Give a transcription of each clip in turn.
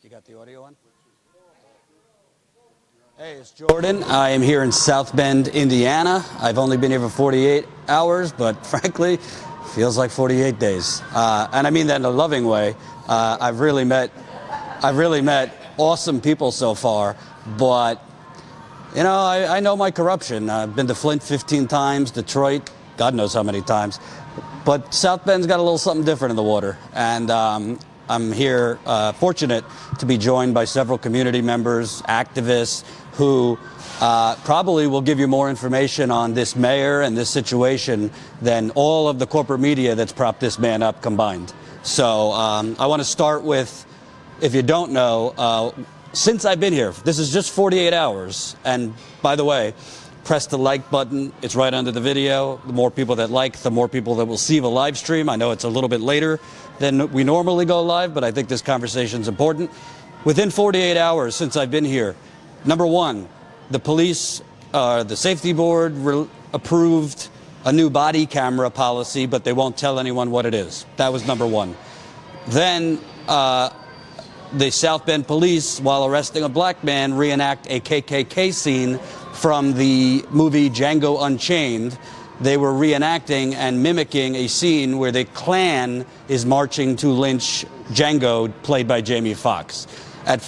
You got the audio on? Hey, it's Jordan. I am here in South Bend, Indiana. I've only been here for 48 hours, but frankly, feels like 48 days. And I mean that in a loving way. I've really met awesome people so far, but you know, I know my corruption. I've been to Flint 15 times, Detroit, God knows how many times. But South Bend's got a little something different in the water. And I'm here fortunate to be joined by several community members, activists, who probably will give you more information on this mayor and this situation than all of the corporate media that's propped this man up combined. So I want to start with, if you don't know, since I've been here, this is just 48 hours. And by the way, press the like button. It's right under the video. The more people that like, the more people that will see the live stream. I know it's a little bit later than we normally go live, but I think this conversation is important. Within 48 hours since I've been here, number one, the police, the safety board approved a new body camera policy, but they won't tell anyone what it is. That was number one. Then the South Bend police, while arresting a black man, reenact a KKK scene from the movie Django Unchained. They were reenacting and mimicking a scene where the Klan is marching to lynch Django, played by Jamie Foxx.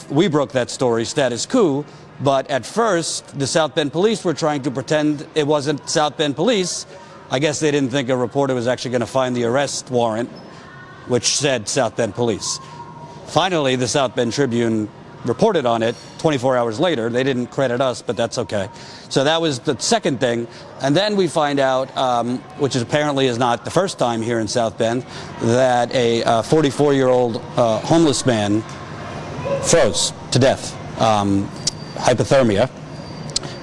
We broke that story, status coup, but at first, the South Bend police were trying to pretend it wasn't South Bend police. I guess they didn't think a reporter was actually going to find the arrest warrant, which said South Bend police. Finally, the South Bend Tribune reported on it 24 hours later. They didn't credit us, but that's okay. So that was the second thing. And then we find out, which is apparently is not the first time here in South Bend, that a 44-year-old homeless man froze to death, hypothermia.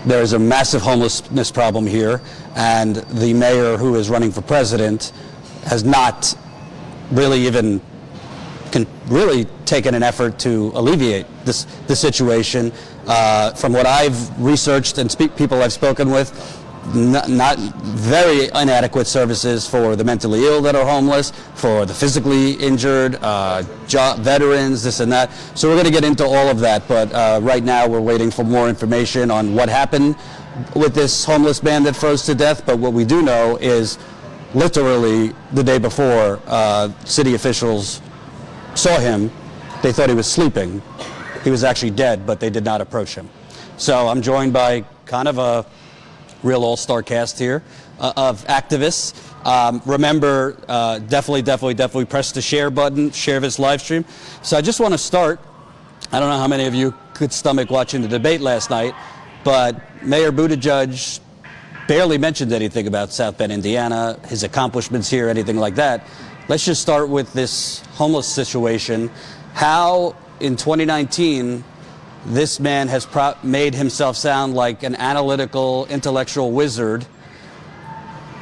There is a massive homelessness problem here, and the mayor who is running for president has not really even taken an effort to alleviate the situation. From what I've researched and people I've spoken with, not very inadequate services for the mentally ill that are homeless, for the physically injured, veterans, this and that. So we're going to get into all of that, but right now we're waiting for more information on what happened with this homeless man that froze to death. But what we do know is literally the day before, city officials saw him. They thought he was sleeping. He was actually dead, but they did not approach him. So I'm joined by kind of a real all-star cast here of activists. Remember, definitely press the share button, share this live stream. So I just want to start. I don't know how many of you could stomach watching the debate last night, but Mayor Buttigieg barely mentioned anything about South Bend, Indiana, his accomplishments here, anything like that. Let's just start with this homeless situation. How, in 2019, this man has made himself sound like an analytical, intellectual wizard.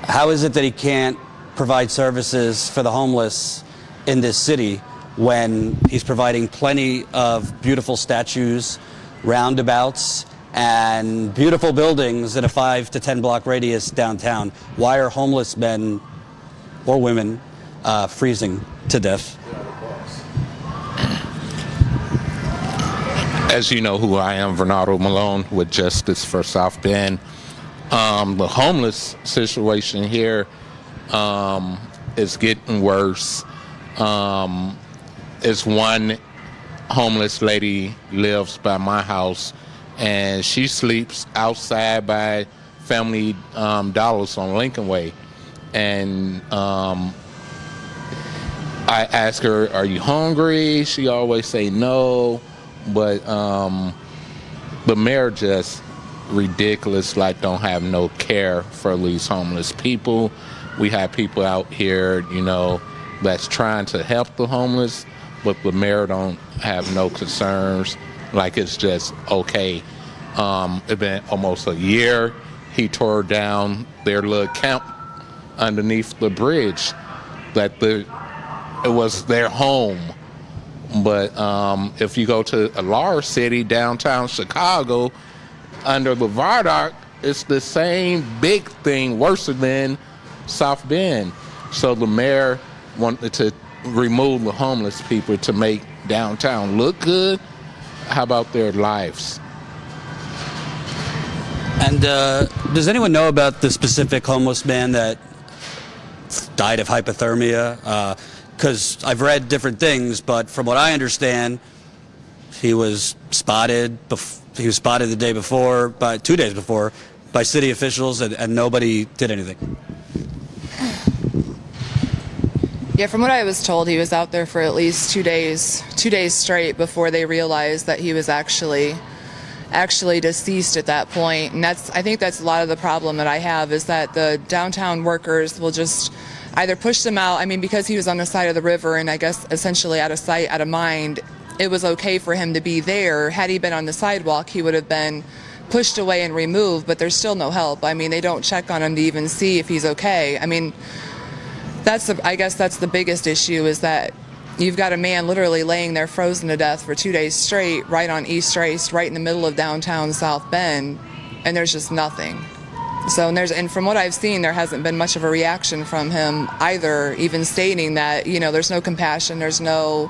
How is it that he can't provide services for the homeless in this city when he's providing plenty of beautiful statues, roundabouts, and beautiful buildings in a 5 to 10 block radius downtown? Why are homeless men or women freezing to death? As you know who I am, Bernardo Malone with Justice for South Bend. The homeless situation here is getting worse. It's one homeless lady lives by my house, and she sleeps outside by Family Dollars on Lincoln Way. And I ask her, "Are you hungry?" She always say no. But the mayor just ridiculous, like don't have no care for these homeless people. We have people out here, you know, that's trying to help the homeless, but the mayor don't have no concerns. Like it's just okay. It's been almost a year. He tore down their little camp underneath the bridge. It was their home. But if you go to a large city, downtown Chicago, under the viaduct, it's the same big thing, worse than South Bend. So the mayor wanted to remove the homeless people to make downtown look good, how about their lives? And does anyone know about the specific homeless man that died of hypothermia? Because I've read different things, but from what I understand, he was spotted. He was spotted the day before, 2 days before, by city officials, and nobody did anything. Yeah, from what I was told, he was out there for at least 2 days straight before they realized that he was actually deceased at that point. And I think that's a lot of the problem that I have, is that the downtown workers will just either push them out. I mean, because he was on the side of the river and I guess essentially out of sight, out of mind, it was okay for him to be there. Had he been on the sidewalk, he would have been pushed away and removed, but there's still no help. I mean, they don't check on him to even see if he's okay. I mean, I guess that's the biggest issue, is that you've got a man literally laying there frozen to death for 2 days straight, right on East Race, right in the middle of downtown South Bend, and there's just nothing. So, and from what I've seen, there hasn't been much of a reaction from him either, even stating that, you know, there's no compassion, there's no,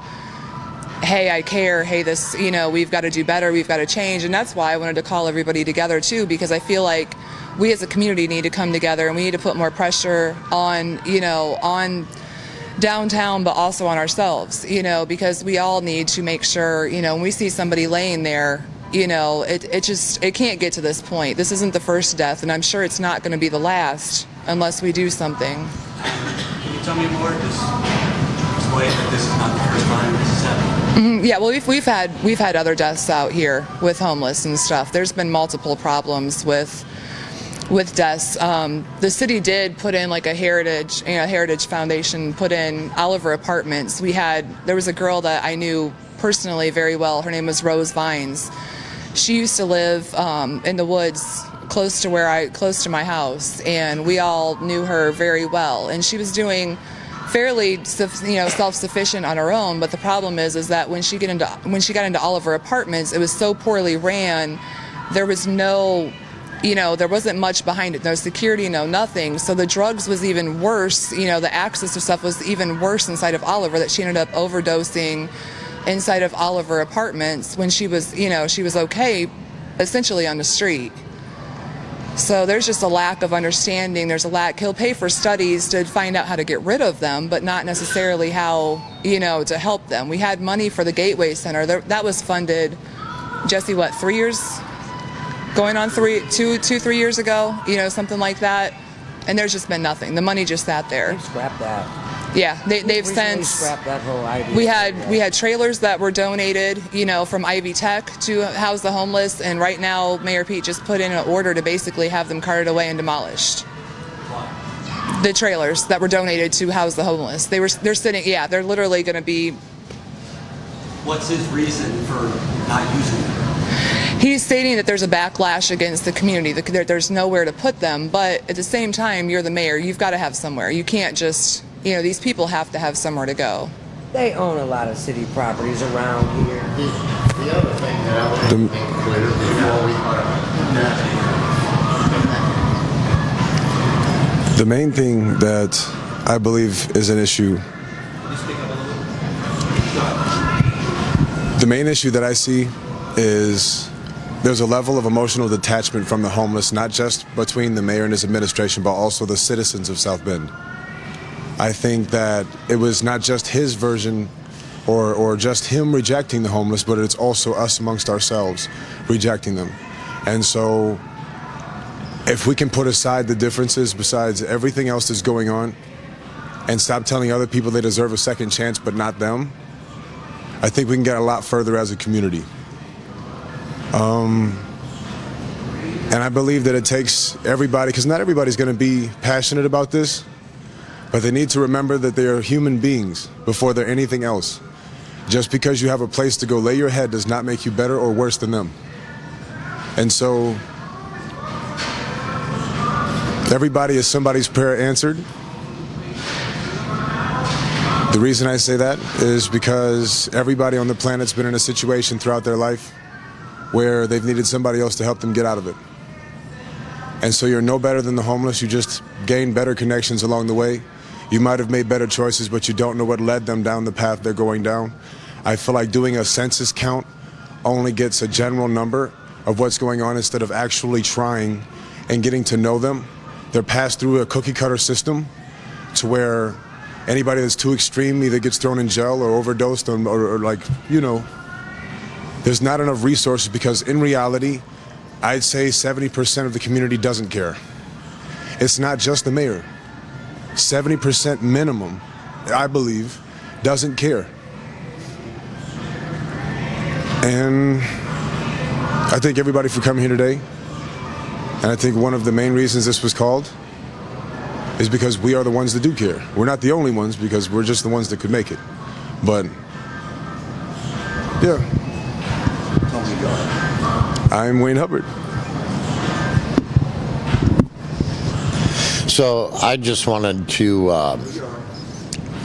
hey, I care, hey, this, you know, we've got to do better, we've got to change. And that's why I wanted to call everybody together too, because I feel like we as a community need to come together and we need to put more pressure on, you know, on downtown, but also on ourselves, you know, because we all need to make sure, you know, when we see somebody laying there, you know, it can't get to this point. This isn't the first death, and I'm sure it's not going to be the last unless we do something. Can you tell me more? Just explain that this is not the first time this has happened. Yeah, well, we've had other deaths out here with homeless and stuff. There's been multiple problems with deaths. The city did put in like a Heritage Foundation put in Oliver Apartments. There was a girl that I knew personally very well. Her name was Rose Vines. She used to live in the woods close to my house, and we all knew her very well. And she was doing fairly, self-sufficient on her own. But the problem is that when she got into Oliver Apartments, it was so poorly ran. There was no, there wasn't much behind it. No security, no nothing. So the drugs was even worse. The access to stuff was even worse inside of Oliver, that she ended up overdosing inside of Oliver Apartments when she was okay, essentially on the street. So there's just a lack of understanding. There's a lack. He'll pay for studies to find out how to get rid of them, but not necessarily how, to help them. We had money for the Gateway Center. That was funded, Jesse, 3 years? Going on 3 years ago, something like that. And there's just been nothing. The money just sat there. They've scrapped that. Yeah, they've since scrapped that whole idea. We had trailers that were donated, from Ivy Tech to house the homeless, and right now Mayor Pete just put in an order to basically have them carted away and demolished. The trailers that were donated to house the homeless, they're literally going to be. What's his reason for not using them? He's stating that there's a backlash against the community. There's nowhere to put them, but at the same time, you're the mayor. You've got to have somewhere. You can't just. These people have to have somewhere to go. They own a lot of city properties around here. The other thing that I want to make clear before we The main thing that I believe is an issue, the main issue that I see is there's a level of emotional detachment from the homeless, not just between the mayor and his administration, but also the citizens of South Bend. I think that it was not just his version or just him rejecting the homeless, but it's also us amongst ourselves rejecting them. And so if we can put aside the differences besides everything else that's going on and stop telling other people they deserve a second chance but not them, I think we can get a lot further as a community. And I believe that it takes everybody, because not everybody's going to be passionate about this, but they need to remember that they are human beings before they're anything else. Just because you have a place to go lay your head does not make you better or worse than them. And so everybody is somebody's prayer answered. The reason I say that is because everybody on the planet's been in a situation throughout their life where they've needed somebody else to help them get out of it. And so you're no better than the homeless. You just gain better connections along the way. You might have made better choices, but you don't know what led them down the path they're going down. I feel like doing a census count only gets a general number of what's going on instead of actually trying and getting to know them. They're passed through a cookie cutter system to where anybody that's too extreme either gets thrown in jail or overdosed or like, you know, there's not enough resources because in reality, I'd say 70% of the community doesn't care. It's not just the mayor. 70% minimum, I believe, doesn't care. And I thank everybody for coming here today. And I think one of the main reasons this was called is because we are the ones that do care. We're not the only ones because we're just the ones that could make it. But, yeah. I'm Wayne Hubbard. So I just wanted to,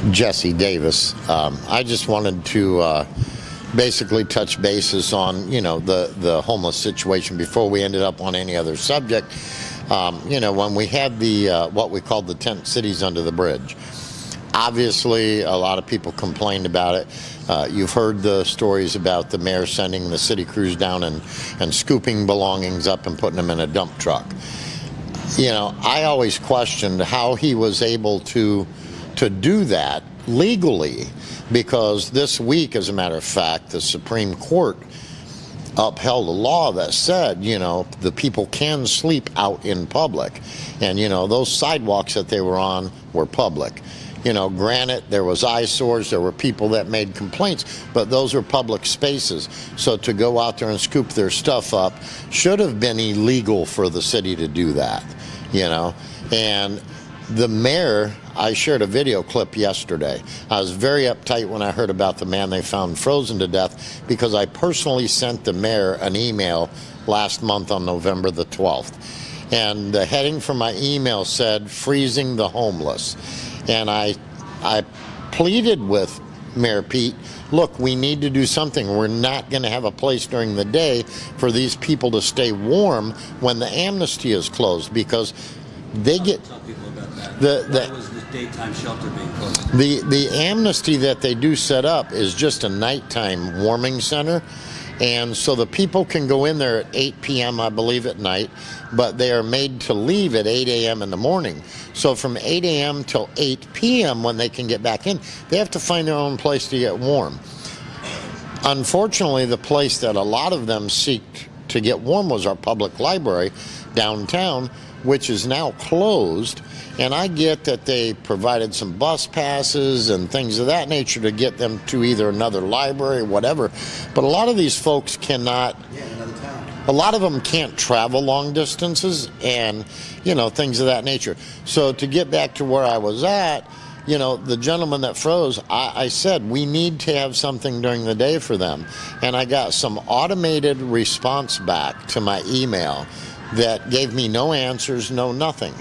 Jesse Davis, I just wanted to basically touch bases on, you know, the homeless situation before we ended up on any other subject. You know, when we had the, what we called the tent cities under the bridge, obviously a lot of people complained about it. You've heard the stories about the mayor sending the city crews down and scooping belongings up and putting them in a dump truck. You know, I always questioned how he was able to do that legally, because this week, as a matter of fact, the Supreme Court upheld a law that said, you know, the people can sleep out in public. And, you know, those sidewalks that they were on were public. You know, granted, there was eyesores, there were people that made complaints, but those are public spaces. So to go out there and scoop their stuff up should have been illegal for the city to do that, you know. And the mayor, I shared a video clip yesterday. I was very uptight when I heard about the man they found frozen to death because I personally sent the mayor an email last month on November the 12th. And the heading for my email said, "Freezing the homeless." And I pleaded with Mayor Pete, look, we need to do something. We're not going to have a place during the day for these people to stay warm when the amnesty is closed, because they get Tell people about that. Why was the daytime shelter being closed? the amnesty that they do set up is just a nighttime warming center. And so the people can go in there at 8 p.m., I believe, at night, but they are made to leave at 8 a.m. in the morning. So from 8 a.m. till 8 p.m. when they can get back in, they have to find their own place to get warm. Unfortunately, the place that a lot of them seek to get warm was our public library downtown, which is now closed. And I get that they provided some bus passes and things of that nature to get them to either another library or whatever. But a lot of these folks cannot, a lot of them can't travel long distances and, you know, things of that nature. So to get back to where I was at, you know, the gentleman that froze, I said, we need to have something during the day for them. And I got some automated response back to my email that gave me no answers, no nothing.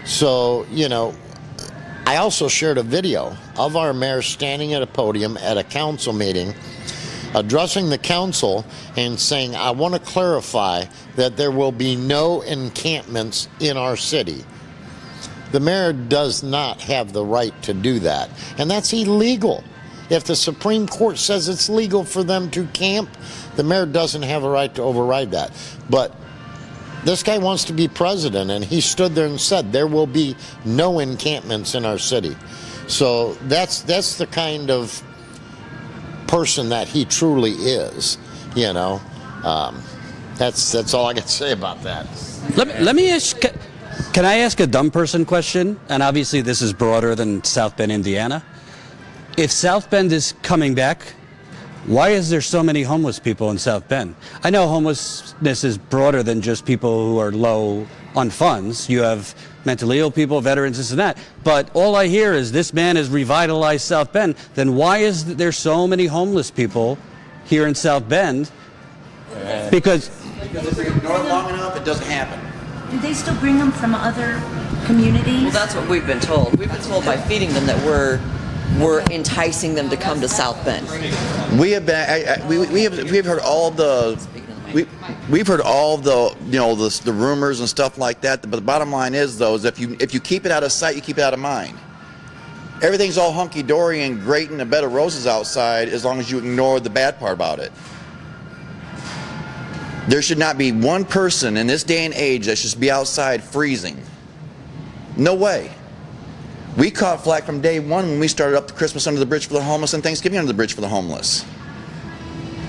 So, you know, I also shared a video of our mayor standing at a podium at a council meeting, addressing the council and saying, I want to clarify that there will be no encampments in our city. The mayor does not have the right to do that, and that's illegal. If the Supreme Court says it's legal for them to camp, the mayor doesn't have a right to override that. But this guy wants to be president, and he stood there and said there will be no encampments in our city. So that's the kind of person that he truly is, you know. That's all I can say about that. Let me ask, can I ask a dumb person question? And obviously this is broader than South Bend, Indiana. If South Bend is coming back, why is there so many homeless people in South Bend? I know homelessness is broader than just people who are low on funds. You have mentally ill people, veterans, this and that. But all I hear is this man has revitalized South Bend. Then why is there so many homeless people here in South Bend? Because if they ignore it long enough, it doesn't happen. Do they still bring them from other communities? Well, that's what we've been told. We've been told by feeding them that we're enticing them to come to South Bend. We have been. We've heard all the. We've heard all the, you know, the rumors and stuff like that. But the bottom line is, though, is if you keep it out of sight, you keep it out of mind. everything's all hunky-dory and great in a bed of roses outside as long as you ignore the bad part about it. There should not be one person in this day and age that should be outside freezing. No way. We caught flack from day one when we started up the Christmas under the bridge for the homeless and Thanksgiving under the bridge for the homeless.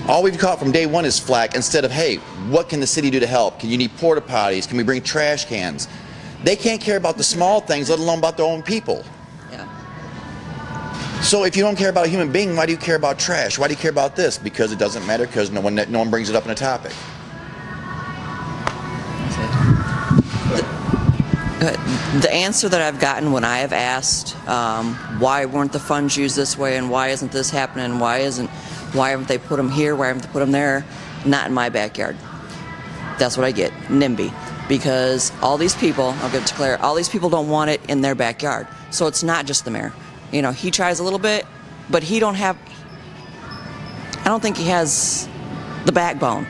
All we've caught from day one is flack instead of, hey, what can the city do to help? Can you need porta potties? Can we bring trash cans? They can't care about the small things, let alone about their own people. Yeah. So if you don't care about a human being, why do you care about trash? Why do you care about this? Because it doesn't matter, because no one brings it up in a topic. The answer that I've gotten when I have asked why weren't the funds used this way and why isn't this happening, why haven't they put them here, why haven't they put them there, not in my backyard. That's what I get, NIMBY. Because all these people, I'll give it to Claire, all these people don't want it in their backyard. So it's not just the mayor. You know, he tries a little bit, but I don't think he has the backbone,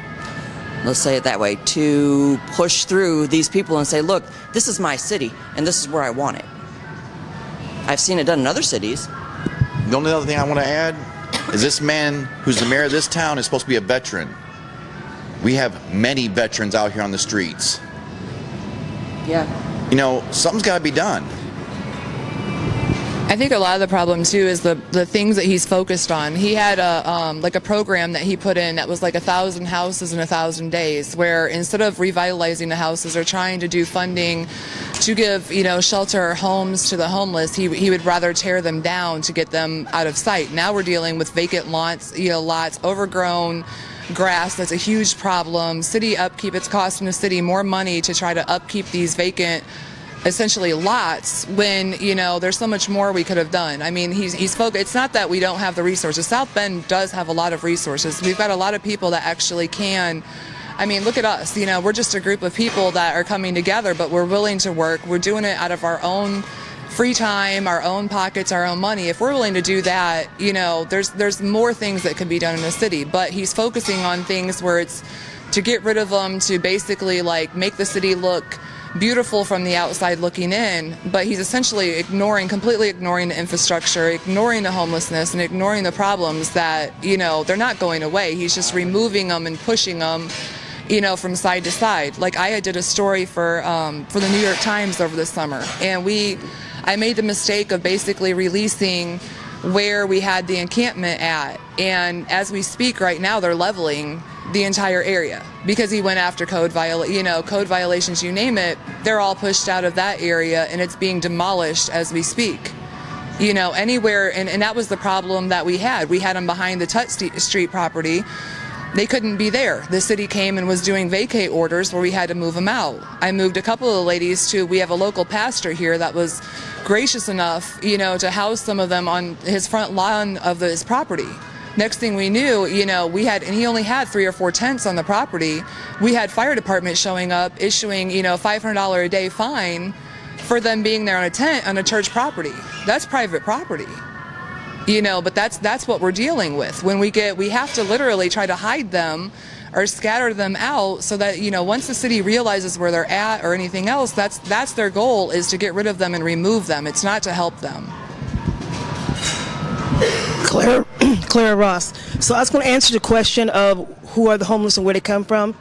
let's say it that way, to push through these people and say, look, this is my city and this is where I want it. I've seen it done in other cities. The only other thing I want to add is this man who's the mayor of this town is supposed to be a veteran. We have many veterans out here on the streets. Yeah. You know, something's got to be done. I think a lot of the problem too is the things that he's focused on. He had a program that he put in that was like 1,000 houses in 1,000 days, where instead of revitalizing the houses or trying to do funding to give shelter or homes to the homeless, he would rather tear them down to get them out of sight. Now we're dealing with vacant lots, overgrown grass. That's a huge problem. City upkeep, it's costing the city more money to try to upkeep these vacant, essentially lots, when there's so much more we could have done. I mean, he's focused. It's not that we don't have the resources. South Bend does have a lot of resources. We've got a lot of people that actually can. I mean, look at us. We're just a group of people that are coming together, but we're willing to work. We're doing it out of our own free time, our own pockets, our own money. If we're willing to do that, there's more things that could be done in the city. But he's focusing on things where it's to get rid of them, to basically make the city look beautiful from the outside looking in, but he's essentially completely ignoring the infrastructure, ignoring the homelessness, and ignoring the problems that, they're not going away. He's just removing them and pushing them, from side to side. Like I did a story for the New York Times over the summer, and I made the mistake of basically releasing where we had the encampment at, and as we speak right now, they're leveling the entire area because he went after code violations, you name it. They're all pushed out of that area and it's being demolished as we speak. Anywhere, and that was the problem that we had. We had them behind the Tut Street property. They couldn't be there. The city came and was doing vacate orders where we had to move them out. I moved a couple of the ladies we have a local pastor here that was gracious enough, to house some of them on his front lawn of his property. Next thing we knew, and he only had 3 or 4 tents on the property. We had fire department showing up, issuing, $500 a day fine for them being there on a tent on a church property. That's private property, but that's what we're dealing with. When we have to literally try to hide them or scatter them out so that, once the city realizes where they're at or anything else, that's their goal, is to get rid of them and remove them. It's not to help them. Claire Ross. So I was going to answer the question of who are the homeless and where they come from.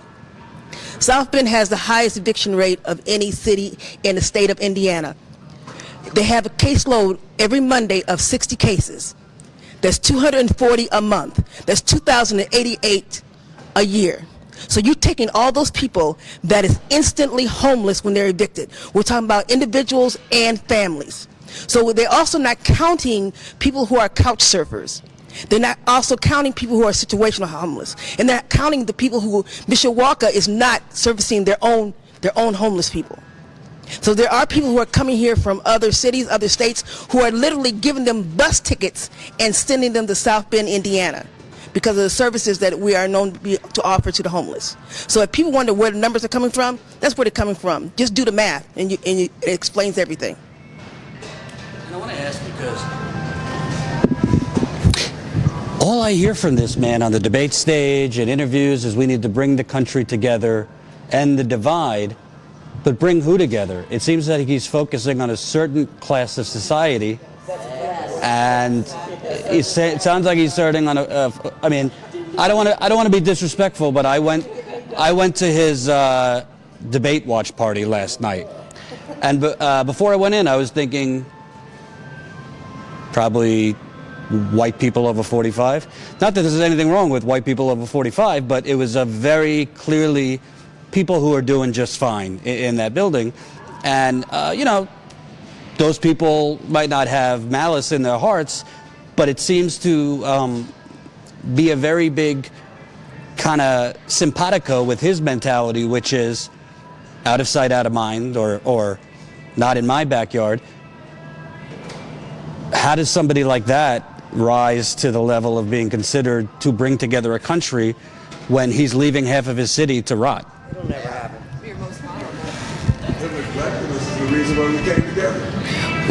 South Bend has the highest eviction rate of any city in the state of Indiana. They have a caseload every Monday of 60 cases. That's 240 a month. That's 2,088 a year. So you're taking all those people that is instantly homeless when they're evicted. We're talking about individuals and families. So they're also not counting people who are couch surfers. They're not also counting people who are situational homeless. And they're not counting the people who Mishawaka is not servicing their own homeless people. So there are people who are coming here from other cities, other states, who are literally giving them bus tickets and sending them to South Bend, Indiana, because of the services that we are known to offer to the homeless. So if people wonder where the numbers are coming from, that's where they're coming from. Just do the math, and it explains everything. And I want to ask, because all I hear from this man on the debate stage and interviews is we need to bring the country together, end the divide. But bring who together? It seems that he's focusing on a certain class of society and it sounds like he's starting on I mean, I don't want to be disrespectful, but I went to his debate watch party last night, and before I went in, I was thinking probably white people over 45. Not that there's anything wrong with white people over 45, but it was a very clearly people who are doing just fine in that building, and you know, those people might not have malice in their hearts, but it seems to be a very big kind of simpatico with his mentality, which is out of sight, out of mind, or not in my backyard. How does somebody like that rise to the level of being considered to bring together a country when he's leaving half of his city to rot? It'll never happen. The reason why we came together.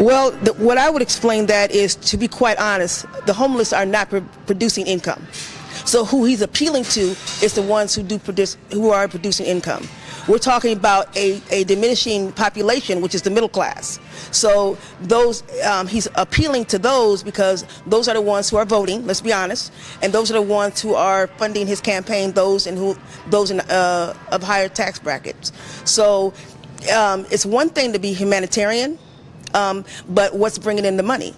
Well, what I would explain that is, to be quite honest, the homeless are not producing income. So who he's appealing to is the ones who are producing income. We're talking about a diminishing population, which is the middle class. So those he's appealing to those because those are the ones who are voting. Let's be honest, and those are the ones who are funding his campaign. Those in of higher tax brackets. So it's one thing to be humanitarian, but what's bringing in the money?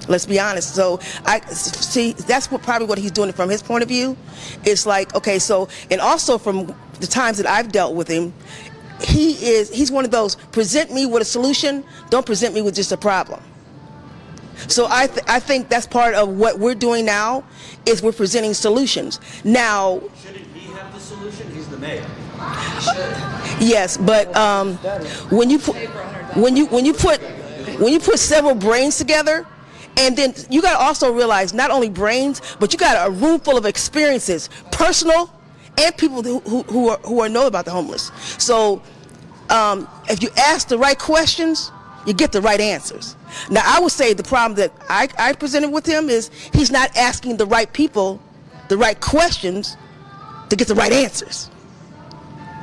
Let's be honest. So I see that's probably what he's doing from his point of view. It's like, okay, so, and also from the times that I've dealt with him, he's one of those, present me with a solution, don't present me with just a problem. So I think that's part of what we're doing now, is we're presenting solutions. Now, Shouldn't he have the solution? He's the mayor. yes, but when you put several brains together, and then you got to also realize not only brains, but you got a room full of experiences, personal and people who know about the homeless. So if you ask the right questions, you get the right answers. Now, I would say the problem that I presented with him is he's not asking the right people the right questions to get the right answers.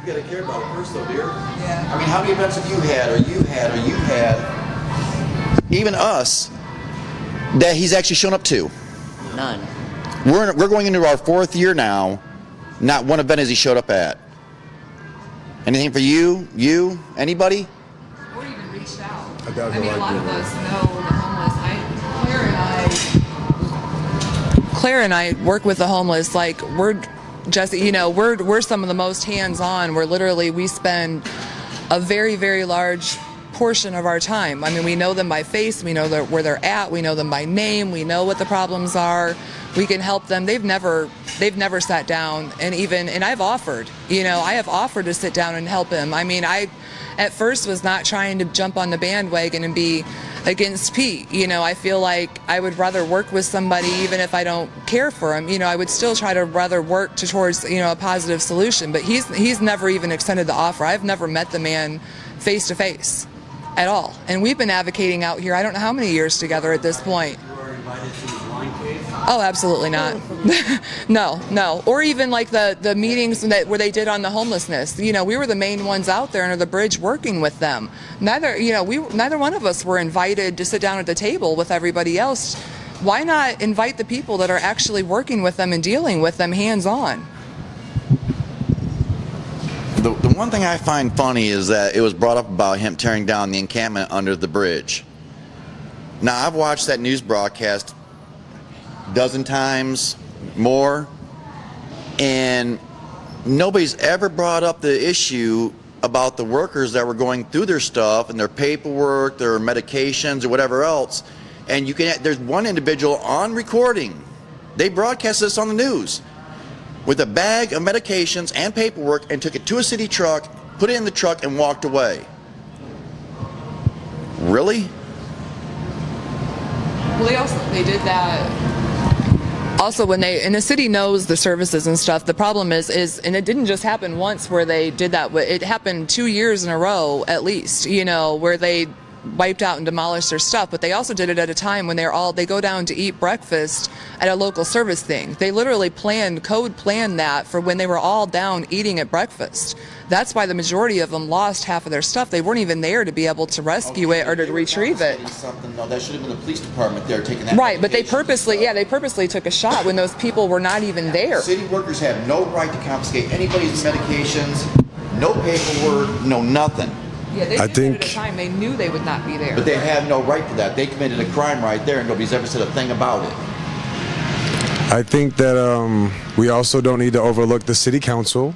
You gotta care about it first, though, dear. Yeah. I mean, how many events have you had, even us, that he's actually shown up to? None. We're going into our 4th year now. Not one event has he showed up at. Anything for you? You? Anybody? Or even reached out. I mean, a lot of us know the homeless. Claire and I work with the homeless. Like, we're just, you know, we're some of the most hands-on. We spend a very, very large portion of our time. I mean, we know them by face, we know where they're at, we know them by name, we know what the problems are, we can help them. They've never sat down and I've offered, I have offered to sit down and help him. I mean, I at first was not trying to jump on the bandwagon and be against Pete. I feel like I would rather work with somebody even if I don't care for him. I would still try to rather work towards, a positive solution, but he's never even extended the offer. I've never met the man face to face at all. And we've been advocating out here, I don't know how many years together at this point. You were invited to his wine cave? Oh, absolutely not. No. Or even like the meetings where they did on the homelessness. We were the main ones out there under the bridge working with them. Neither one of us were invited to sit down at the table with everybody else. Why not invite the people that are actually working with them and dealing with them hands-on? The one thing I find funny is that it was brought up about him tearing down the encampment under the bridge. Now, I've watched that news broadcast a dozen times more, and nobody's ever brought up the issue about the workers that were going through their stuff and their paperwork, their medications, or whatever else. And there's one individual on recording. They broadcast this on the news, with a bag of medications and paperwork, and took it to a city truck, put it in the truck, and walked away. Really? Well, they did that. Also, and the city knows the services and stuff. The problem is, and it didn't just happen once where they did that. It happened 2 years in a row, at least. Where they wiped out and demolished their stuff, but they also did it at a time when they go down to eat breakfast at a local service thing. They literally planned that for when they were all down eating at breakfast. That's why the majority of them lost half of their stuff. They weren't even there to be able to rescue it or to retrieve it. No, that should have been the police department there taking that. Right, but they purposely took a shot when those people were not even there. City workers have no right to confiscate anybody's medications, no paperwork, no nothing. Yeah, they did it at a time they knew they would not be there. But they have no right to that. They committed a crime right there, and nobody's ever said a thing about it. I think that we also don't need to overlook the city council.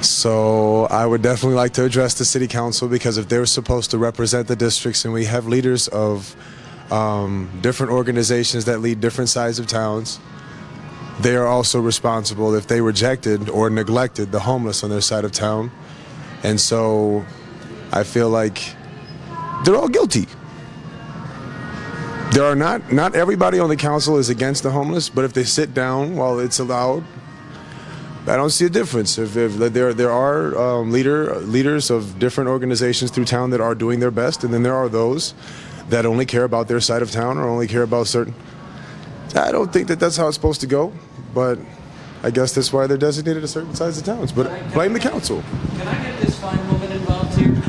So I would definitely like to address the city council, because if they're supposed to represent the districts, and we have leaders of different organizations that lead different sides of towns, they are also responsible if they rejected or neglected the homeless on their side of town. And so I feel like they're all guilty. There are not everybody on the council is against the homeless, but if they sit down while it's allowed, I don't see a difference. If there are leaders of different organizations through town that are doing their best, and then there are those that only care about their side of town or only care about certain. I don't think that that's how it's supposed to go, but I guess that's why they're designated to certain sides of towns. But blame the council. Can I get this fine woman involved here? You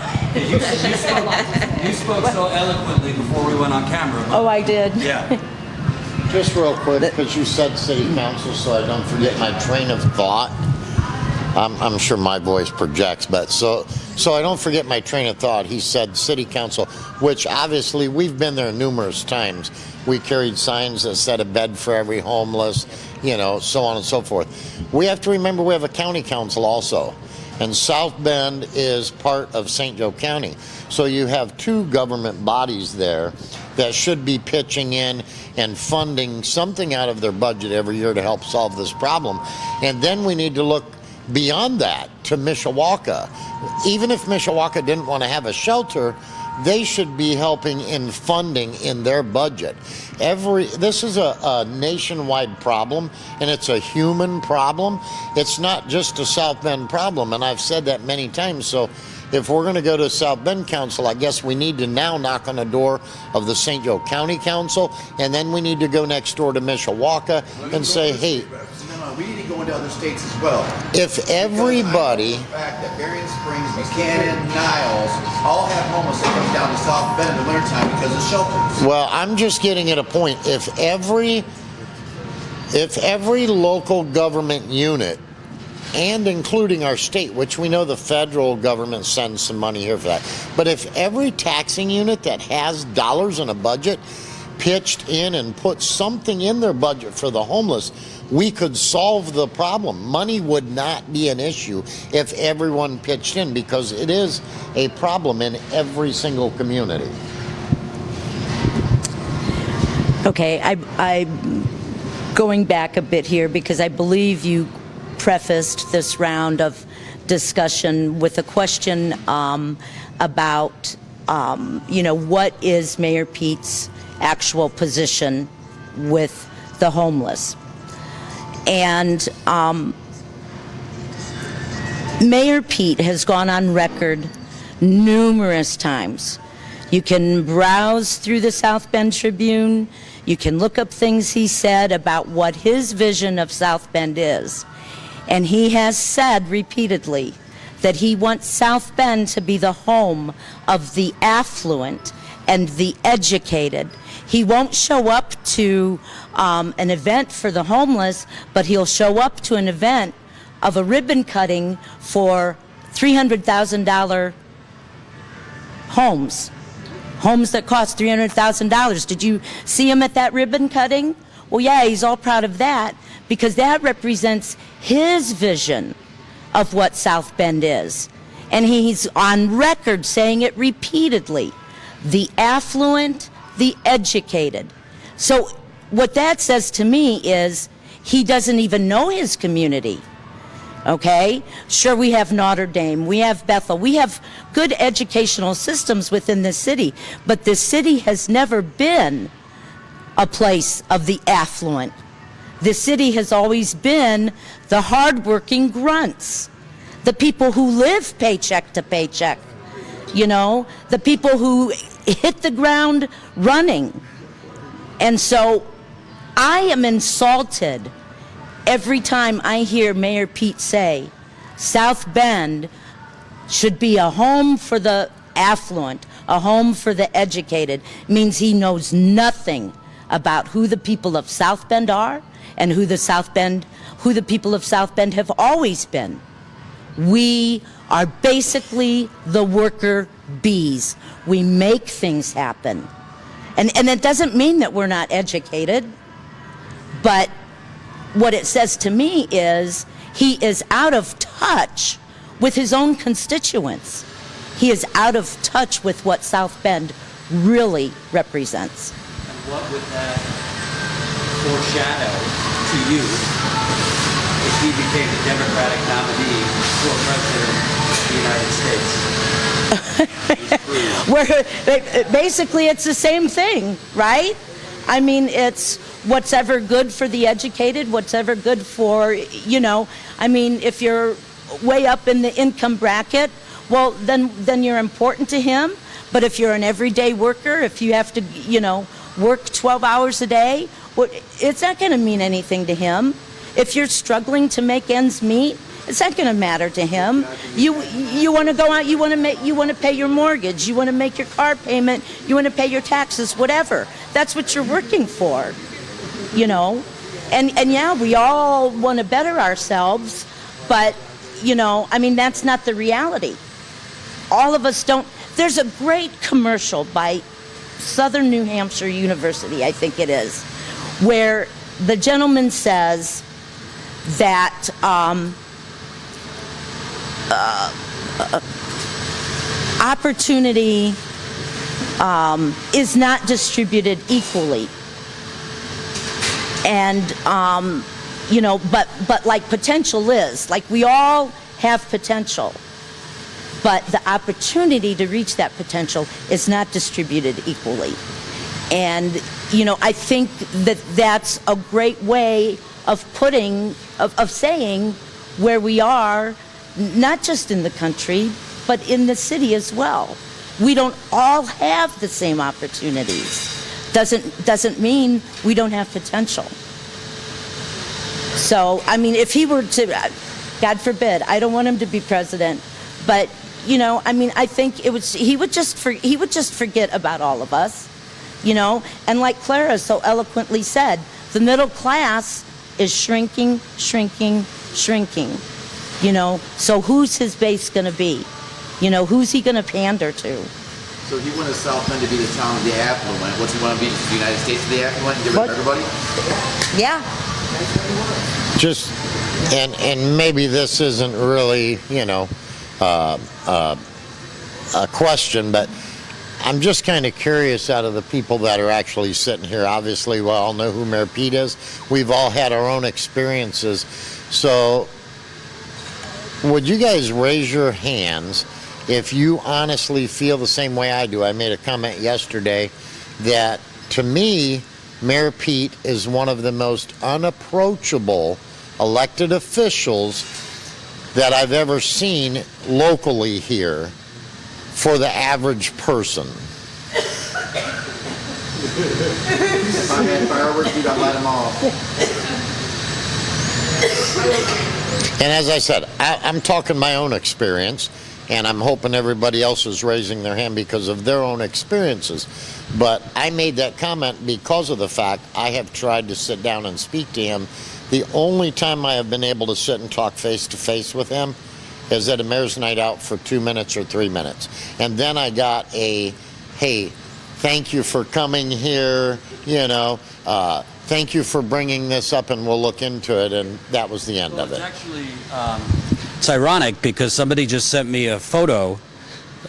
spoke so eloquently before we went on camera. Oh, I did. Yeah. Just real quick, because you said city council, so I don't forget my train of thought. I'm sure my voice projects, but so I don't forget my train of thought. He said city council, which obviously we've been there numerous times. We carried signs that said a bed for every homeless, so on and so forth. We have to remember we have a county council also, and South Bend is part of St. Joe County. So you have two government bodies there that should be pitching in and funding something out of their budget every year to help solve this problem. And then we need to look beyond that to Mishawaka. Even if Mishawaka didn't want to have a shelter, they should be helping in funding in their budget. This is a nationwide problem, and it's a human problem. It's not just a South Bend problem, and I've said that many times. So if we're going to go to South Bend Council, I guess we need to now knock on the door of the St. Joe County Council, and then we need to go next door to Mishawaka and say, hey, we need to go into other states as well. If everybody... The fact that Berrien Springs, Buchanan, Niles all have homeless that come down to South Bend in the wintertime because of shelters. Well, I'm just getting at a point. If every local government unit, and including our state, which we know the federal government sends some money here for that, but if every taxing unit that has dollars in a budget pitched in and put something in their budget for the homeless, we could solve the problem. Money would not be an issue if everyone pitched in, because it is a problem in every single community. Okay, I'm going back a bit here because I believe you prefaced this round of discussion with a question about, what is Mayor Pete's actual position with the homeless. And Mayor Pete has gone on record numerous times. You can browse through the South Bend Tribune. You can look up things he said about what his vision of South Bend is. And he has said repeatedly that he wants South Bend to be the home of the affluent and the educated. He won't show up to an event for the homeless, but he'll show up to an event of a ribbon cutting for $300,000 homes that cost $300,000. Did you see him at that ribbon cutting? Well, yeah, he's all proud of that because that represents his vision of what South Bend is. And he's on record saying it repeatedly. The affluent, the educated. So what that says to me is he doesn't even know his community. Okay? Sure, we have Notre Dame, we have Bethel, we have good educational systems within the city, but the city has never been a place of the affluent. The city has always been the hardworking grunts, the people who live paycheck to paycheck. You know, the people who hit the ground running. And so I am insulted every time I hear Mayor Pete say South Bend should be a home for the affluent, a home for the educated. Means he knows nothing about who the people of South Bend are and who the people of South Bend have always been. We are basically the worker bees. We make things happen. And it doesn't mean that we're not educated, but what it says to me is he is out of touch with his own constituents. He is out of touch with what South Bend really represents. And what would that foreshadow to you if he became the Democratic nominee for President of the United States? Where basically it's the same thing, right? I mean, it's what's ever good for the educated, what's ever good for, you know, I mean, if you're way up in the income bracket, well, then you're important to him. But if you're an everyday worker, if you have to, you know, work 12 hours a day, well, it's not going to mean anything to him. If you're struggling to make ends meet, it's not going to matter to him. You want to go out, you want to pay your mortgage, you want to make your car payment, you want to pay your taxes, whatever. That's what you're working for, you know. And yeah, we all want to better ourselves, but you know, I mean, that's not the reality. All of us don't. There's a great commercial by Southern New Hampshire University, I think it is, where the gentleman says that opportunity is not distributed equally, and you know, but like potential is, like we all have potential, but the opportunity to reach that potential is not distributed equally. And you know, I think that that's a great way of putting, of saying where we are, not just in the country, but in the city as well. We don't all have the same opportunities. Doesn't mean we don't have potential. So, I mean, if he were to, God forbid, I don't want him to be president, but you know, I mean, I think he would just forget about all of us, you know. And like Clara so eloquently said, the middle class is shrinking, shrinking, shrinking. You know, so who's his base going to be? You know, who's he going to pander to? So he wanted South Bend to be the town of the affluent. What's he want to be? The United States of the affluent and give it to everybody? Yeah. Just, and maybe this isn't really, you know, a question, but I'm just kind of curious out of the people that are actually sitting here. Obviously, we all know who Mayor Pete is. We've all had our own experiences. So would you guys raise your hands if you honestly feel the same way I do? I made a comment yesterday that, to me, Mayor Pete is one of the most unapproachable elected officials that I've ever seen locally here for the average person. If I had fireworks, you'd light them off. And as I said, I'm talking my own experience, and I'm hoping everybody else is raising their hand because of their own experiences. But I made that comment because of the fact I have tried to sit down and speak to him. The only time I have been able to sit and talk face to face with him is at a mayor's night out for 2 minutes or 3 minutes. And then I got a, hey, thank you for coming here, you know, thank you for bringing this up and we'll look into it, and that was the end of it. It's actually, it's ironic because somebody just sent me a photo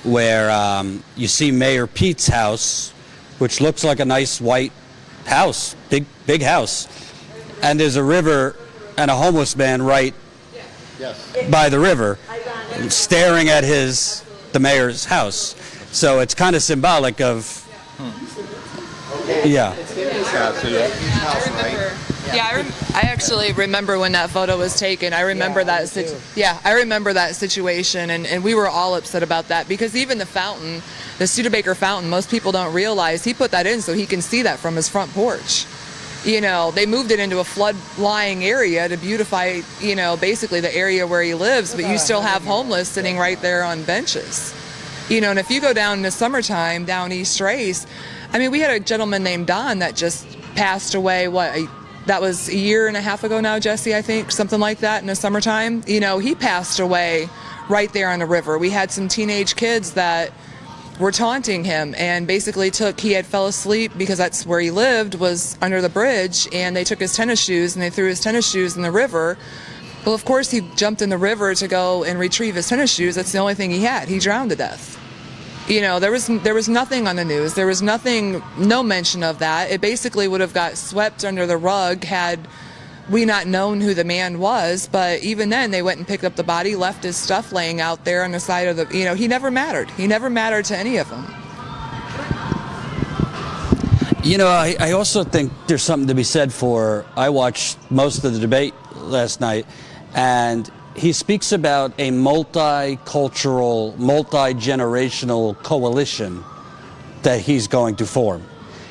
where you see Mayor Pete's house, which looks like a nice white house, big house, and there's a river and a homeless man right by the river staring at the mayor's house. So it's kind of symbolic of, yeah. I remember Yeah, I actually remember when that photo was taken. I remember I remember that situation, and we were all upset about that, because even the fountain, the Studebaker fountain, most people don't realize he put that in so he can see that from his front porch. You know, they moved it into a flood-lying area to beautify, you know, basically the area where he lives, but you still have homeless sitting right there on benches. You know, and if you go down in the summertime, down East Race, I mean, we had a gentleman named Don that just passed away, that was a year and a half ago now, Jesse, I think, something like that, in the summertime. You know, he passed away right there on the river. We had some teenage kids that were taunting him, and basically he had fell asleep, because that's where he lived, was under the bridge, and they took his tennis shoes and they threw his tennis shoes in the river. Well, of course, he jumped in the river to go and retrieve his tennis shoes. That's the only thing he had. He drowned to death. You know, there was nothing on the news. There was no mention of that. It basically would have got swept under the rug had we not known who the man was. But even then, they went and picked up the body, left his stuff laying out there on the side of the, you know, he never mattered. He never mattered to any of them. You know, I also think there's something to be said for, I watched most of the debate last night, and he speaks about a multicultural, multi-generational coalition that he's going to form.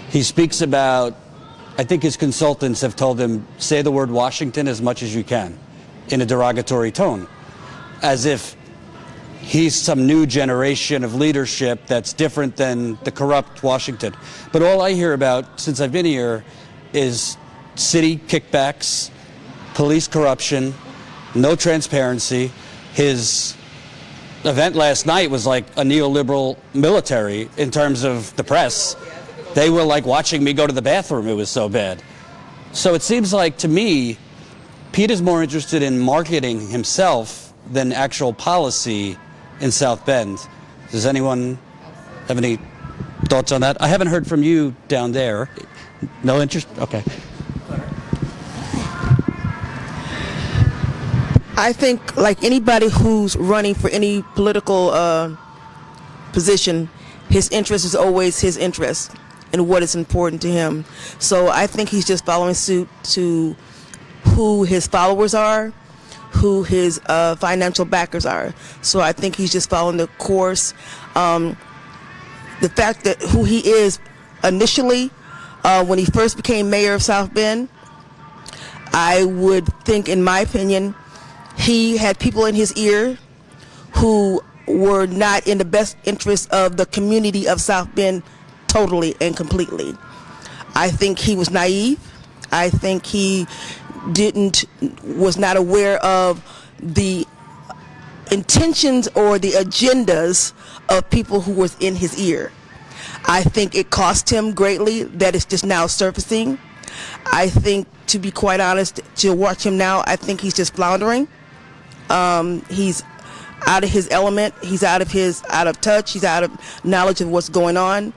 He speaks about, I think his consultants have told him, say the word Washington as much as you can in a derogatory tone, as if he's some new generation of leadership that's different than the corrupt Washington. But all I hear about since I've been here is city kickbacks, police corruption, no transparency. His event last night was like a neoliberal military in terms of the press. They were like watching me go to the bathroom. It was so bad. So it seems like, to me, Pete is more interested in marketing himself than actual policy in South Bend. Does anyone have any thoughts on that? I haven't heard from you down there. No interest? Okay. I think, like anybody who's running for any political position, his interest is always his interest and what is important to him. So I think he's just following suit to who his followers are, who his financial backers are. So I think he's just following the course. The fact that who he is initially, when he first became mayor of South Bend, I would think, in my opinion, he had people in his ear who were not in the best interest of the community of South Bend totally and completely. I think he was naive. I think he was not aware of the intentions or the agendas of people who was in his ear. I think it cost him greatly that it's just now surfacing. I think, to be quite honest, to watch him now, I think he's just floundering. He's out of his element. He's out of touch. He's out of knowledge of what's going on.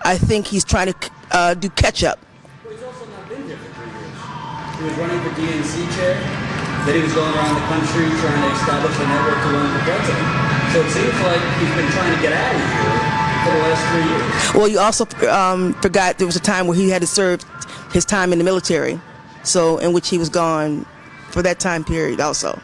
I think he's trying to do catch up. Well, he's also not been here for 3 years. He was running for DNC chair. Then he was going around the country trying to establish a network to run for president. So it seems like he's been trying to get out of here for the last 3 years. Well, you also forgot there was a time where he had to serve his time in the military, so in which he was gone for that time period also.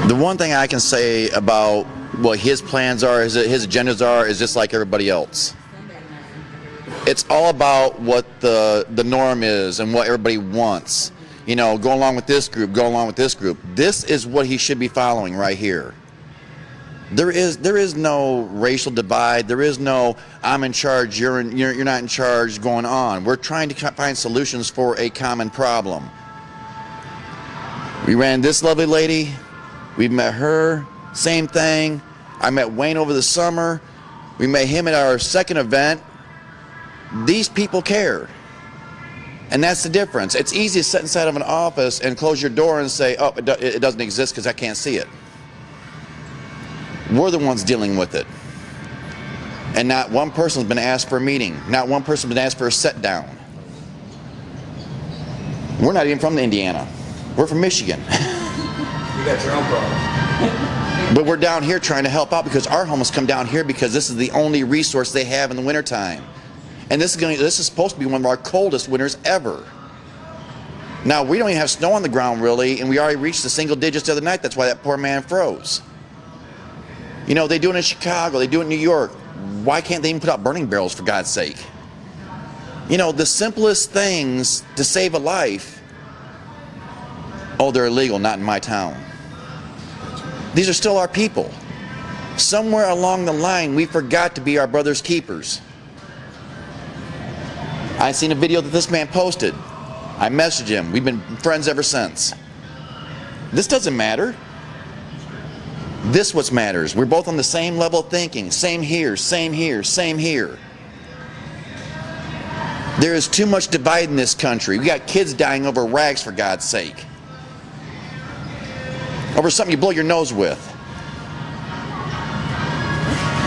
The one thing I can say about what his plans are, his agendas are, is just like everybody else. It's all about what the norm is and what everybody wants. You know, go along with this group, go along with this group. This is what he should be following right here. There is no racial divide. There is no I'm in charge, you're not in charge going on. We're trying to find solutions for a common problem. We ran this lovely lady. We met her. Same thing. I met Wayne over the summer. We met him at our second event. These people care. And that's the difference. It's easy to sit inside of an office and close your door and say, oh, it doesn't exist because I can't see it. We're the ones dealing with it. And not one person's been asked for a meeting. Not one person's been asked for a sit down. We're not even from Indiana. We're from Michigan. You got your own problem. But we're down here trying to help out because our homeless come down here because this is the only resource they have in the wintertime. And this is supposed to be one of our coldest winters ever. Now, we don't even have snow on the ground really, and we already reached the single digits the other night. That's why that poor man froze. You know, they do it in Chicago, they do it in New York. Why can't they even put out burning barrels, for God's sake? You know, the simplest things to save a life, oh, they're illegal, not in my town. These are still our people. Somewhere along the line, we forgot to be our brother's keepers. I seen a video that this man posted. I messaged him. We've been friends ever since. This doesn't matter. This what matters. We're both on the same level of thinking. Same here, same here, same here. There is too much divide in this country. We got kids dying over rags, for God's sake. Over something you blow your nose with.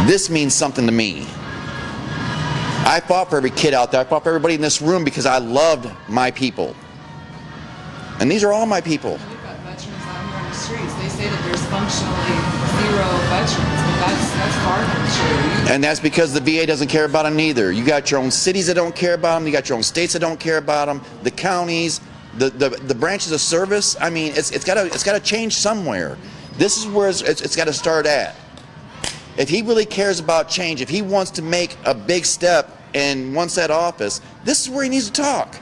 This means something to me. I fought for every kid out there. I fought for everybody in this room because I loved my people. And these are all my people. We've got veterans out here on the streets. They say that there's functionally 0 veterans, but that's far from true. And that's because the VA doesn't care about them neither. You got your own cities that don't care about them. You got your own states that don't care about them. The counties, the branches of service. I mean, it's got to change somewhere. This is where it's got to start at. If he really cares about change, if he wants to make a big step and wants that office, this is where he needs to talk.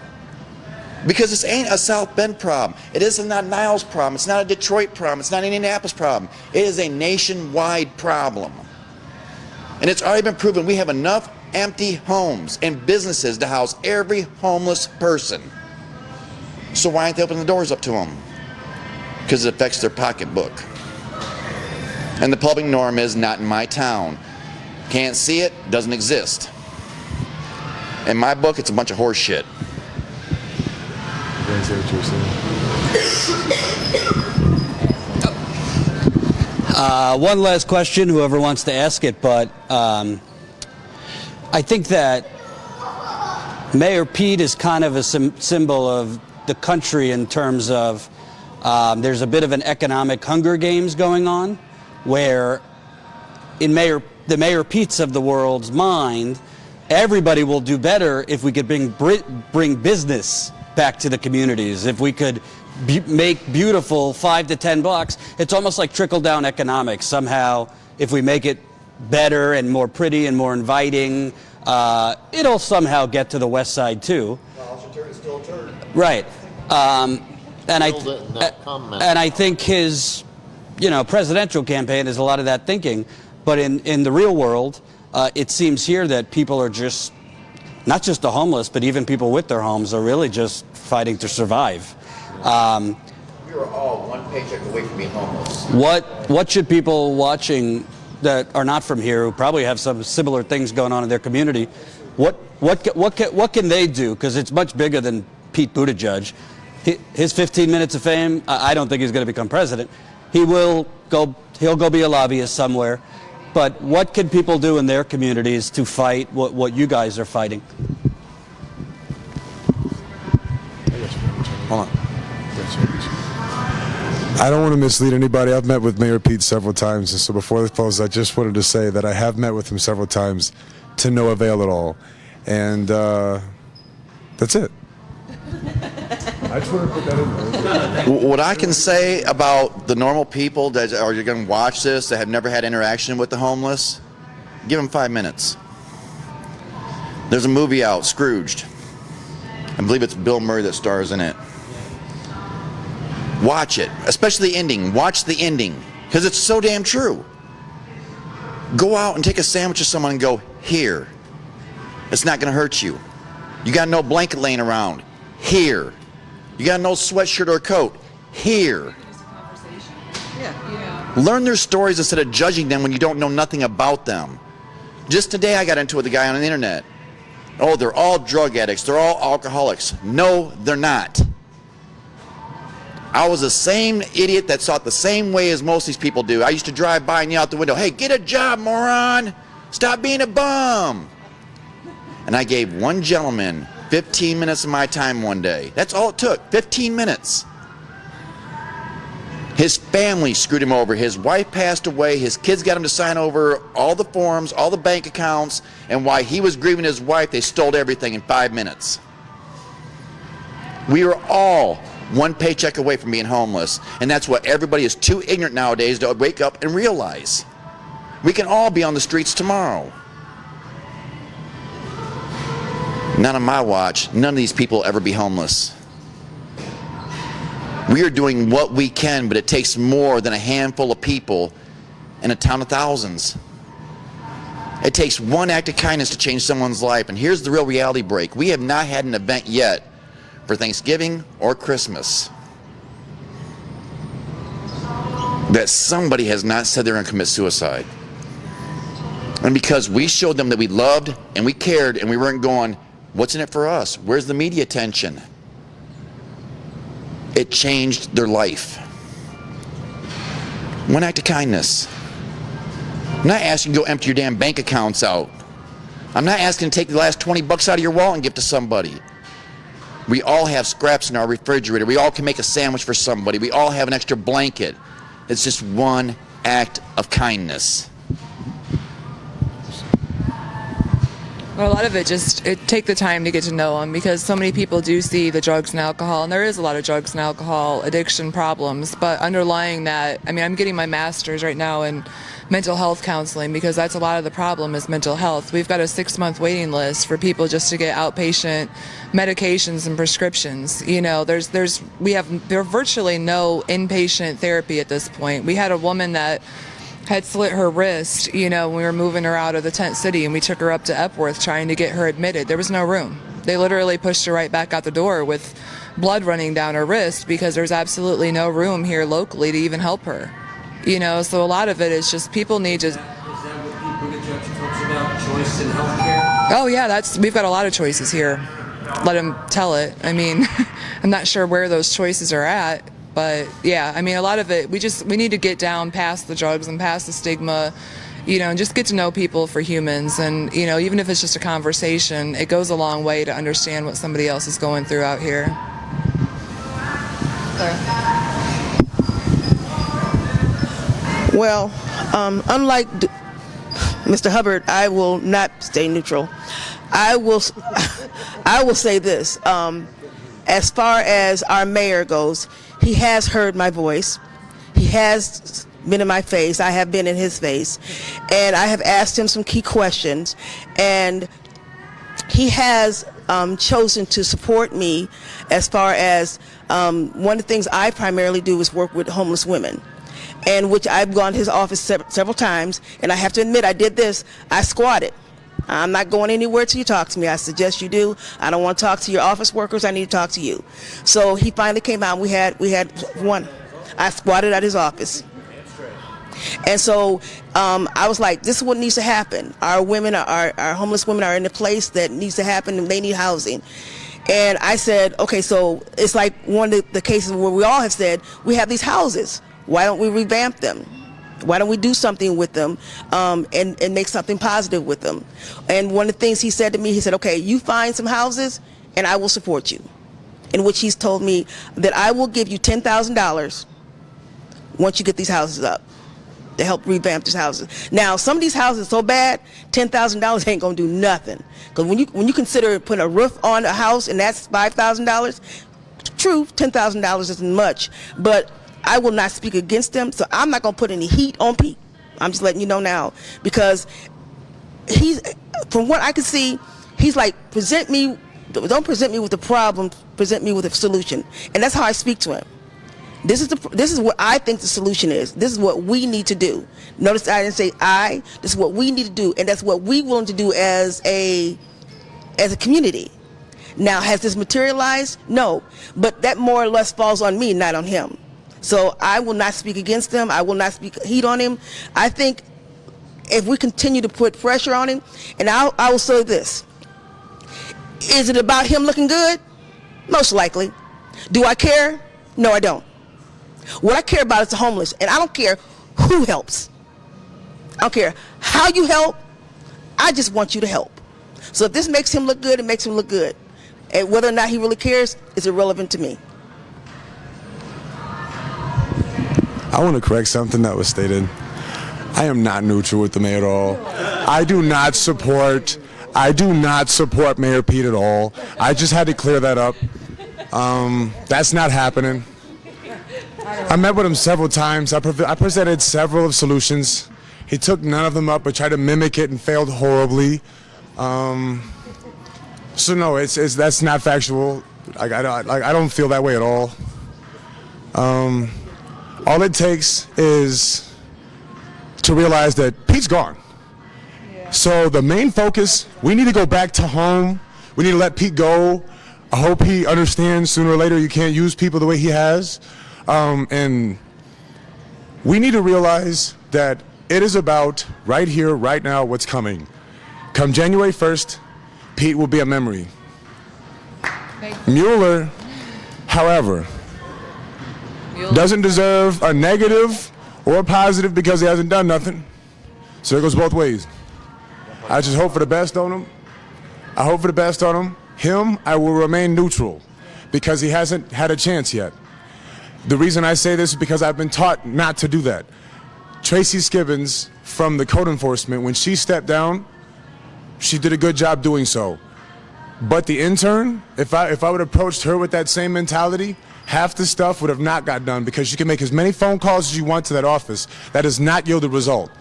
Because this ain't a South Bend problem. It is not Niles' problem. It's not a Detroit problem. It's not an Indianapolis problem. It is a nationwide problem. And it's already been proven we have enough empty homes and businesses to house every homeless person. So why aren't they opening the doors up to them? Because it affects their pocketbook. And the public norm is not in my town. Can't see it, doesn't exist. In my book, it's a bunch of horse shit. One last question, whoever wants to ask it, but I think that Mayor Pete is kind of a symbol of the country in terms of there's a bit of an economic Hunger Games going on, where in the Mayor Pete's of the world's mind, everybody will do better if we could bring business back to the communities. If we could make beautiful 5 to 10 blocks, it's almost like trickle-down economics. Somehow, if we make it better and more pretty and more inviting, it'll somehow get to the west side too. Right. And I think his presidential campaign is a lot of that thinking. But in the real world, it seems here that people are just, not just the homeless, but even people with their homes are really just fighting to survive. We are all one paycheck away from being homeless. What should people watching that are not from here, who probably have some similar things going on in their community, what can they do? Because it's much bigger than Pete Buttigieg. His 15 minutes of fame, I don't think he's going to become president. He'll go be a lobbyist somewhere. But what can people do in their communities to fight what you guys are fighting? Hold on. I don't want to mislead anybody. I've met with Mayor Pete several times, and so before the close, I just wanted to say that I have met with him several times to no avail at all. And that's it. I just want to put that in there. What I can say about the normal people that are going to watch this, that have never had interaction with the homeless, give them 5 minutes. There's a movie out, Scrooged. I believe it's Bill Murray that stars in it. Watch it, especially the ending. Watch the ending, because it's so damn true. Go out and take a sandwich with someone and go, here. It's not going to hurt you. You got no blanket laying around. Here. You got no sweatshirt or coat. Here. Learn their stories instead of judging them when you don't know nothing about them. Just today I got into it with a guy on the internet. Oh, they're all drug addicts. They're all alcoholics. No, they're not. I was the same idiot that saw it the same way as most of these people do. I used to drive by and yell out the window, hey, get a job, moron. Stop being a bum. And I gave one gentleman 15 minutes of my time one day. That's all it took, 15 minutes. His family screwed him over. His wife passed away. His kids got him to sign over all the forms, all the bank accounts, and while he was grieving his wife, they stole everything in 5 minutes. We are all one paycheck away from being homeless, and that's what everybody is too ignorant nowadays to wake up and realize. We can all be on the streets tomorrow. Not on my watch. None of these people will ever be homeless. We are doing what we can, but it takes more than a handful of people in a town of thousands. It takes one act of kindness to change someone's life, and here's the real reality break. We have not had an event yet for Thanksgiving or Christmas that somebody has not said they're going to commit suicide. And because we showed them that we loved and we cared and we weren't going, what's in it for us? Where's the media attention? It changed their life. One act of kindness. I'm not asking you to go empty your damn bank accounts out. I'm not asking to take the last 20 bucks out of your wallet and give to somebody. We all have scraps in our refrigerator. We all can make a sandwich for somebody. We all have an extra blanket. It's just one act of kindness. Well, a lot of it take the time to get to know them, because so many people do see the drugs and alcohol, and there is a lot of drugs and alcohol addiction problems, but underlying that, I mean, I'm getting my master's right now in mental health counseling, because that's a lot of the problem is mental health. We've got a 6-month waiting list for people just to get outpatient medications and prescriptions. You know, there are virtually no inpatient therapy at this point. We had a woman that had slit her wrist, you know, when we were moving her out of the tent city, and we took her up to Epworth trying to get her admitted. There was no room. They literally pushed her right back out the door with blood running down her wrist, because there's absolutely no room here locally to even help her. You know, so a lot of it is just people need to... Is that what Pete Buttigieg talks about, choice in healthcare? Oh yeah, we've got a lot of choices here. Let him tell it. I mean, I'm not sure where those choices are at. But yeah, I mean, a lot of it, we need to get down past the drugs and past the stigma, you know, and just get to know people for humans. And, you know, even if it's just a conversation, it goes a long way to understand what somebody else is going through out here. Well, unlike Mr. Hubbard, I will not stay neutral. I will say this. As far as our mayor goes, he has heard my voice. He has been in my face. I have been in his face. And I have asked him some key questions. And he has chosen to support me as far as one of the things I primarily do is work with homeless women, and which I've gone to his office several times. And I have to admit, I did this. I squatted. I'm not going anywhere till you talk to me. I suggest you do. I don't want to talk to your office workers. I need to talk to you. So he finally came out. We had one. I squatted at his office. And so I was like, this is what needs to happen. Our women, our homeless women are in a place that needs to happen, and they need housing. And I said, okay, so it's like one of the cases where we all have said, we have these houses. Why don't we revamp them? Why don't we do something with them and make something positive with them? And one of the things he said to me, he said, okay, you find some houses and I will support you. In which he's told me that I will give you $10,000 once you get these houses up to help revamp these houses. Now, some of these houses are so bad, $10,000 ain't gonna do nothing. Because when you consider putting a roof on a house and that's $5,000, true, $10,000 isn't much, but I will not speak against them, so I'm not going to put any heat on Pete. I'm just letting you know now, because he's, from what I can see, he's like, don't present me with the problem, present me with a solution. And that's how I speak to him. This is what I think the solution is. This is what we need to do. Notice I didn't say I. This is what we need to do, and that's what we're willing to do as a community. Now, has this materialized? No, but that more or less falls on me, not on him. So I will not speak against him. I will not speak heat on him. I think if we continue to put pressure on him, and I will say this, is it about him looking good? Most likely. Do I care? No, I don't. What I care about is the homeless, and I don't care who helps. I don't care how you help. I just want you to help. So if this makes him look good, it makes him look good. And whether or not he really cares is irrelevant to me. I want to correct something that was stated. I am not neutral with the mayor at all. I do not support Mayor Pete at all. I just had to clear that up. That's not happening. I met with him several times. I presented several solutions. He took none of them up, but tried to mimic it and failed horribly. So no, that's not factual. I don't feel that way at all. All it takes is to realize that Pete's gone. So the main focus, we need to go back to home. We need to let Pete go. I hope he understands sooner or later you can't use people the way he has. And we need to realize that it is about right here, right now, what's coming. Come January 1st, Pete will be a memory. Mueller, however, doesn't deserve a negative or a positive because he hasn't done nothing. So it goes both ways. I just hope for the best on him. I hope for the best on him. Him, I will remain neutral because he hasn't had a chance yet. The reason I say this is because I've been taught not to do that. Tracy Skibbins from the code enforcement, when she stepped down, she did a good job doing so. But the intern, if I would have approached her with that same mentality, half the stuff would have not got done because you can make as many phone calls as you want to that office. That does not yield a result.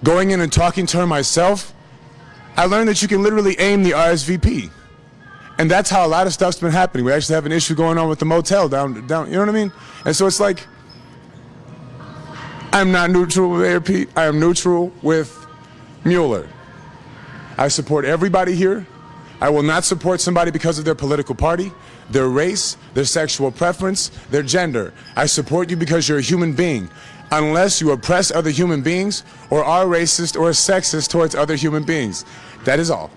Going in and talking to her myself, I learned that you can literally aim the RSVP. And that's how a lot of stuff's been happening. We actually have an issue going on with the motel down, you know what I mean? And so it's like, I'm not neutral with Mayor Pete. I am neutral with Mueller. I support everybody here. I will not support somebody because of their political party, their race, their sexual preference, their gender. I support you because you're a human being. Unless you oppress other human beings or are racist or sexist towards other human beings. That is all.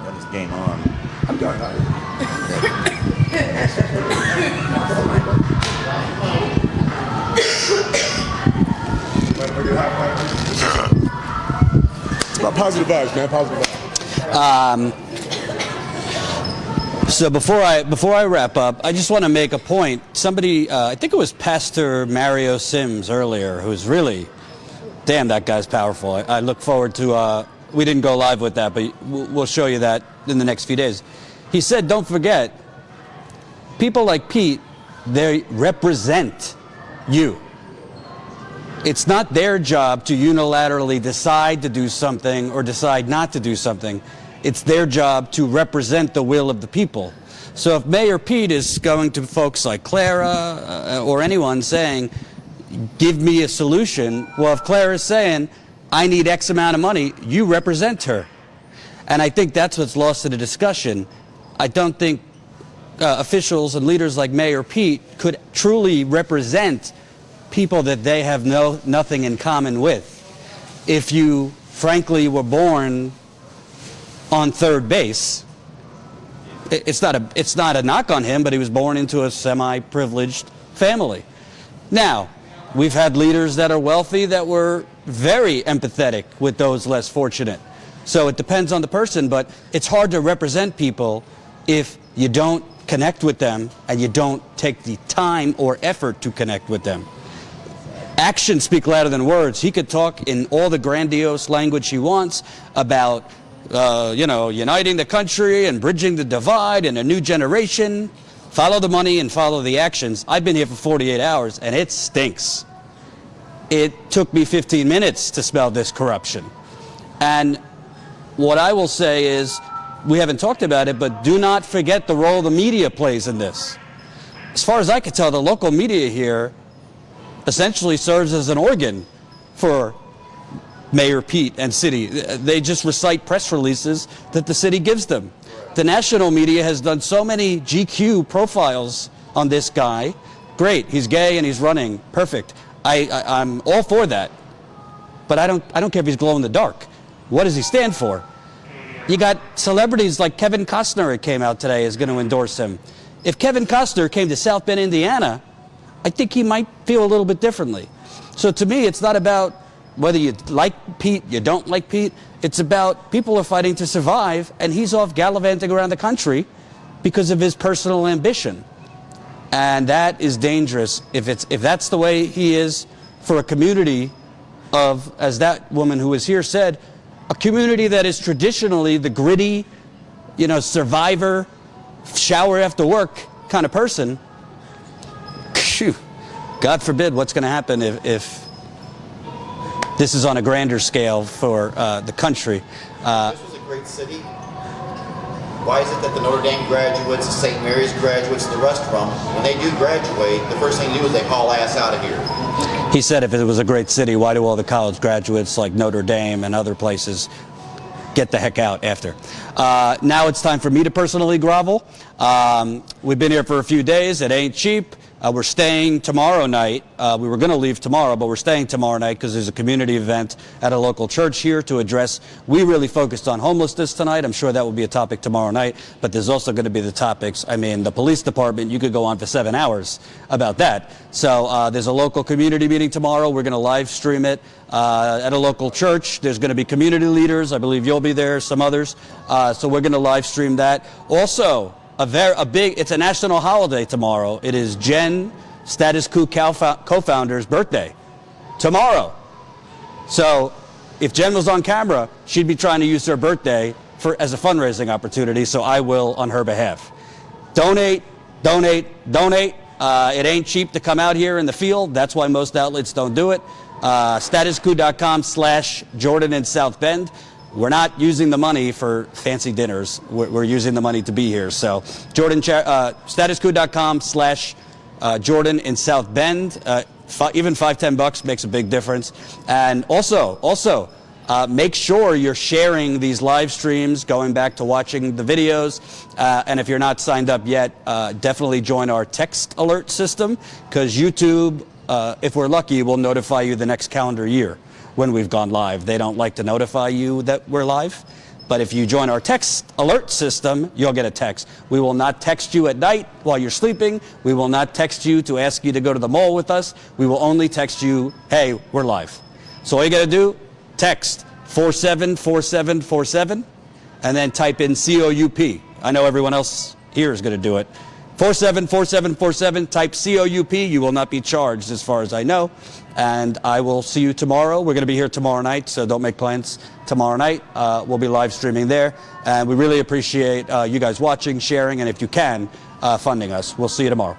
That is game on. I'm done. It's about positive vibes, man. Positive vibes. So before I wrap up, I just want to make a point. Somebody, I think it was Pastor Mario Sims earlier, who's really, damn, that guy's powerful. I look forward to, we didn't go live with that, but we'll show you that in the next few days. He said, don't forget, people like Pete, they represent you. It's not their job to unilaterally decide to do something or decide not to do something. It's their job to represent the will of the people. So if Mayor Pete is going to folks like Clara or anyone saying, give me a solution, well, if Clara is saying, I need X amount of money, you represent her. And I think that's what's lost in the discussion. I don't think officials and leaders like Mayor Pete could truly represent people that they have nothing in common with. If you, frankly, were born on third base, it's not a knock on him, but he was born into a semi-privileged family. Now, we've had leaders that are wealthy that were very empathetic with those less fortunate. So it depends on the person, but it's hard to represent people if you don't connect with them and you don't take the time or effort to connect with them. Actions speak louder than words. He could talk in all the grandiose language he wants about uniting the country and bridging the divide and a new generation. Follow the money and follow the actions. I've been here for 48 hours and it stinks. It took me 15 minutes to smell this corruption. And what I will say is, we haven't talked about it, but do not forget the role the media plays in this. As far as I can tell, the local media here essentially serves as an organ for Mayor Pete and city. They just recite press releases that the city gives them. The national media has done so many GQ profiles on this guy. Great, he's gay and he's running. Perfect. I'm all for that. But I don't care if he's glow in the dark. What does he stand for? You got celebrities like Kevin Costner, it came out today, is going to endorse him. If Kevin Costner came to South Bend, Indiana, I think he might feel a little bit differently. So to me, it's not about whether you like Pete, you don't like Pete. It's about people are fighting to survive, and he's off gallivanting around the country because of his personal ambition. And that is dangerous if that's the way he is for a community of, as that woman who was here said, a community that is traditionally the gritty, survivor, shower after work kind of person. Phew, God forbid what's going to happen if this is on a grander scale for the country. This was a great city. Why is it that the Notre Dame graduates, the St. Mary's graduates, the rest of them, when they do graduate, the first thing they do is they haul ass out of here? He said if it was a great city, why do all the college graduates like Notre Dame and other places get the heck out after? Now it's time for me to personally grovel. We've been here for a few days. It ain't cheap. We're staying tomorrow night. We were going to leave tomorrow, but we're staying tomorrow night because there's a community event at a local church here to address. We really focused on homelessness tonight. I'm sure that will be a topic tomorrow night, but there's also going to be the topics. I mean, the police department, you could go on for 7 hours about that. So there's a local community meeting tomorrow. We're going to live stream it at a local church. There's going to be community leaders. I believe you'll be there, some others. So we're going to live stream that. Also, it's a national holiday tomorrow. It is Jen, Status Coup co-founder's birthday tomorrow. So if Jen was on camera, she'd be trying to use her birthday as a fundraising opportunity, so I will on her behalf. Donate, donate, donate. It ain't cheap to come out here in the field. That's why most outlets don't do it. statuscoup.com/Jordan in South Bend. We're not using the money for fancy dinners. We're using the money to be here. So statuscoup.com/Jordan in South Bend. Even $5-10 makes a big difference. And also make sure you're sharing these live streams, going back to watching the videos. And if you're not signed up yet, definitely join our text alert system, because YouTube, if we're lucky, will notify you the next calendar year when we've gone live. They don't like to notify you that we're live, but if you join our text alert system, you'll get a text. We will not text you at night while you're sleeping. We will not text you to ask you to go to the mall with us. We will only text you, hey, we're live. So all you gotta do, text 474747 and then type in COUP. I know everyone else here is gonna do it. 474747, type COUP. You will not be charged as far as I know. And I will see you tomorrow. We're going to be here tomorrow night, so don't make plans tomorrow night. We'll be live streaming there. And we really appreciate you guys watching, sharing, and if you can, funding us. We'll see you tomorrow.